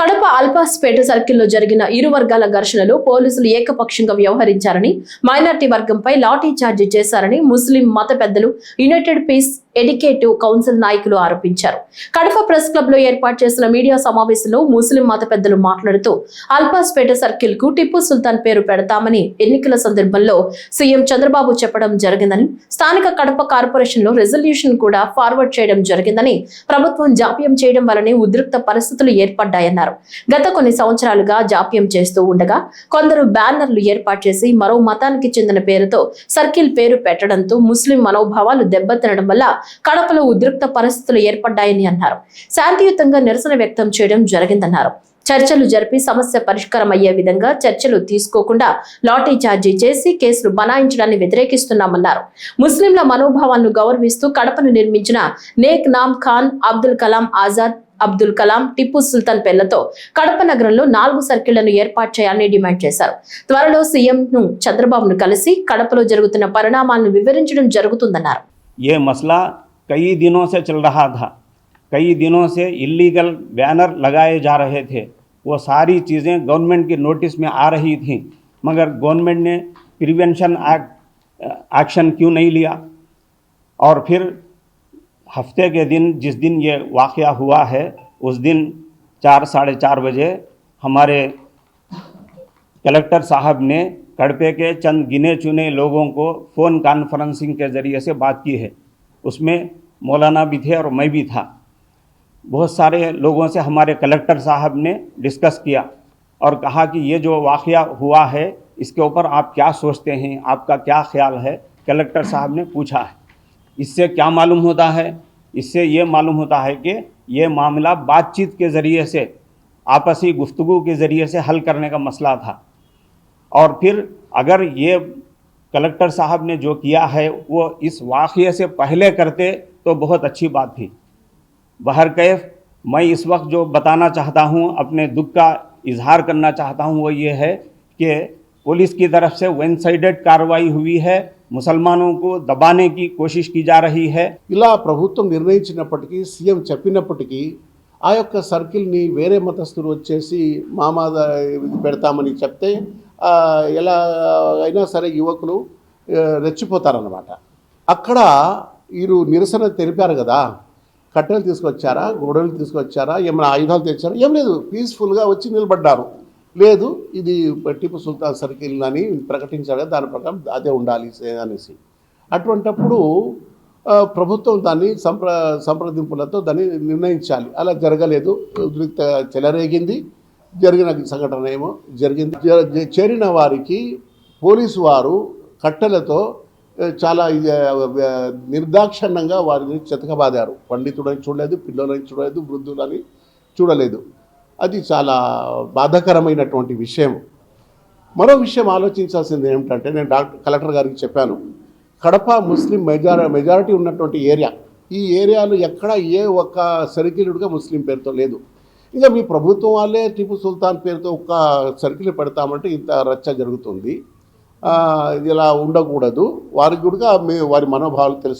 కడప అల్పాస్పేట సర్కిల్లో జరిగిన ఇరు వర్గాల ఘర్షణలో పోలీసులు ఏకపక్షంగా వ్యవహరించారని, మైనార్టీ వర్గంపై లాఠీ చార్జీ చేశారని ముస్లిం మత పెద్దలు, యునైటెడ్ పీస్ ఎడ్యుకేటివ్ కౌన్సిల్ నాయకులు ఆరోపించారు. కడప ప్రెస్ క్లబ్ లో ఏర్పాటు చేసిన మీడియా సమావేశంలో ముస్లిం మత పెద్దలు మాట్లాడుతూ అల్పాస్పేట సర్కిల్ కు టిప్పు సుల్తాన్ పేరు పెడతామని ఎన్నికల సందర్భంలో సీఎం చంద్రబాబు చెప్పడం జరిగిందని, స్థానిక కడప కార్పొరేషన్ లో రెజల్యూషన్ కూడా ఫార్వర్డ్ చేయడం జరిగిందని, ప్రభుత్వం జాప్యం చేయడం వల్లనే ఉద్రిక్త పరిస్థితులు ఏర్పడ్డాయన్నారు. గత కొన్ని సంవత్సరాలుగా జాప్యం చేస్తూ ఉండగా కొందరు బ్యానర్లు ఏర్పాటు చేసి మరో మతానికి చెందిన పేరుతో సర్కిల్ పేరు పెట్టడంతో ముస్లిం మనోభావాలు దెబ్బతినడం వల్ల కడపలో ఉద్రిక్త పరిస్థితులు ఏర్పడ్డాయని అన్నారు. శాంతియుతంగా నిరసన వ్యక్తం చేయడం జరిగిందన్నారు. చర్చలు జరిపి సమస్య పరిష్కారం అయ్యే విధంగా చర్చలు తీసుకోకుండా లాఠీ చార్జీ చేసి కేసులు బనాయించడాన్ని వ్యతిరేకిస్తున్నామన్నారు. ముస్లింల మనోభావాలను గౌరవిస్తూ కడపను నిర్మించిన నేక్ నామ్ ఖాన్, అబ్దుల్ కలాం ఆజాద్, అబ్దుల్ కలాం, టిప్పు సుల్తాన్ పేర్లతో కడప నగరంలో 4 సర్కిళ్లను ఏర్పాటు చేయాలని డిమాండ్ చేశారు. త్వరలో సీఎం ను చంద్రబాబును కలిసి కడపలో జరుగుతున్న పరిణామాలను వివరించడం జరుగుతుందన్నారు. ये मसला कई दिनों से चल रहा था, कई दिनों से इलीगल बैनर लगाए जा रहे थे, वो सारी चीज़ें गवर्नमेंट की नोटिस में आ रही थी, मगर गवर्नमेंट ने प्रिवेंशन एक्शन क्यों नहीं लिया। और फिर हफ्ते के दिन जिस दिन ये वाक़या हुआ है उस दिन 4 साढ़े 4 बजे हमारे कलेक्टर साहब ने कड़पे के चंद गिने चुने लोगों को फ़ोन कॉन्फ्रेंसिंग के ज़रिए से बात की है। उसमें मौलाना भी थे और मैं भी था। बहुत सारे लोगों से हमारे कलेक्टर साहब ने डिस्कस किया और कहा कि ये जो वाक़या हुआ है इसके ऊपर आप क्या सोचते हैं, आपका क्या ख्याल है। कलेक्टर साहब ने पूछा है। इससे क्या मालूम होता है? इससे ये मालूम होता है कि ये मामला बातचीत के ज़रिए से, आपसी गुफ्तगू के ज़रिए से हल करने का मसला था। और फिर अगर ये कलेक्टर साहब ने जो किया है वो इस वाक़ये से पहले करते तो बहुत अच्छी बात थी। बहरकैफ मैं इस वक्त जो बताना चाहता हूँ, अपने दुख का इजहार करना चाहता हूँ, वो ये है कि पुलिस की तरफ से वन साइडेड कार्रवाई हुई है, मुसलमानों को दबाने की कोशिश की जा रही है। ఇలా ప్రభుత్వం నిర్ణయించినప్పటికీ, సీఎం చెప్పినప్పటికీ ఆ యొక్క సర్కిల్ని వేరే మతస్థులు వచ్చేసి మామాద పెడతామని చెప్తే ఎలా అయినా సరే యువకులు రెచ్చిపోతారన్నమాట. అక్కడ వీరు నిరసన తెలిపారు కదా, కట్టెలు తీసుకొచ్చారా, గొడవలు తీసుకొచ్చారా, ఏమైనా ఆయుధాలు తెచ్చారా? ఏం లేదు, పీస్ఫుల్గా వచ్చి నిలబడ్డారు. లేదు, ఇది టిప్పు సుల్తాన్ సర్కిల్ అని ప్రకటించారు, దాని ప్రకారం అదే ఉండాలి అనేసి. అటువంటప్పుడు ప్రభుత్వం దాన్ని సంప్రదింపులతో దాన్ని నిర్ణయించాలి. అలా జరగలేదు, ఉద్రిక్త చెలరేగింది. జరిగిన సంఘటన ఏమో జరిగింది. చేరిన వారికి పోలీసు వారు కట్టెలతో చాలా నిర్దాక్షిణ్యంగా వారిని చెతకబాదారు. పండితుడని చూడలేదు, పిల్లలని చూడలేదు, వృద్ధులని చూడలేదు. అది చాలా బాధాకరమైనటువంటి విషయం. మరో విషయం ఆలోచించాల్సింది ఏమిటంటే, నేను కలెక్టర్ గారికి చెప్పాను, కడప ముస్లిం మెజారిటీ ఉన్నటువంటి ఏరియా. ఈ ఏరియాలో ఎక్కడ ఏ ఒక్క సర్కిల్గా ముస్లిం పేరుతో లేదు. ఇక మీ ప్రభుత్వం వాళ్ళే టిప్పు సుల్తాన్ పేరుతో ఒక సర్కిల్ పెడతామంటే ఇంత రచ్చ జరుగుతుంది. ఇలా ఉండకూడదు. వారికి కూడా వారి మనోభావాలు తెలుసు.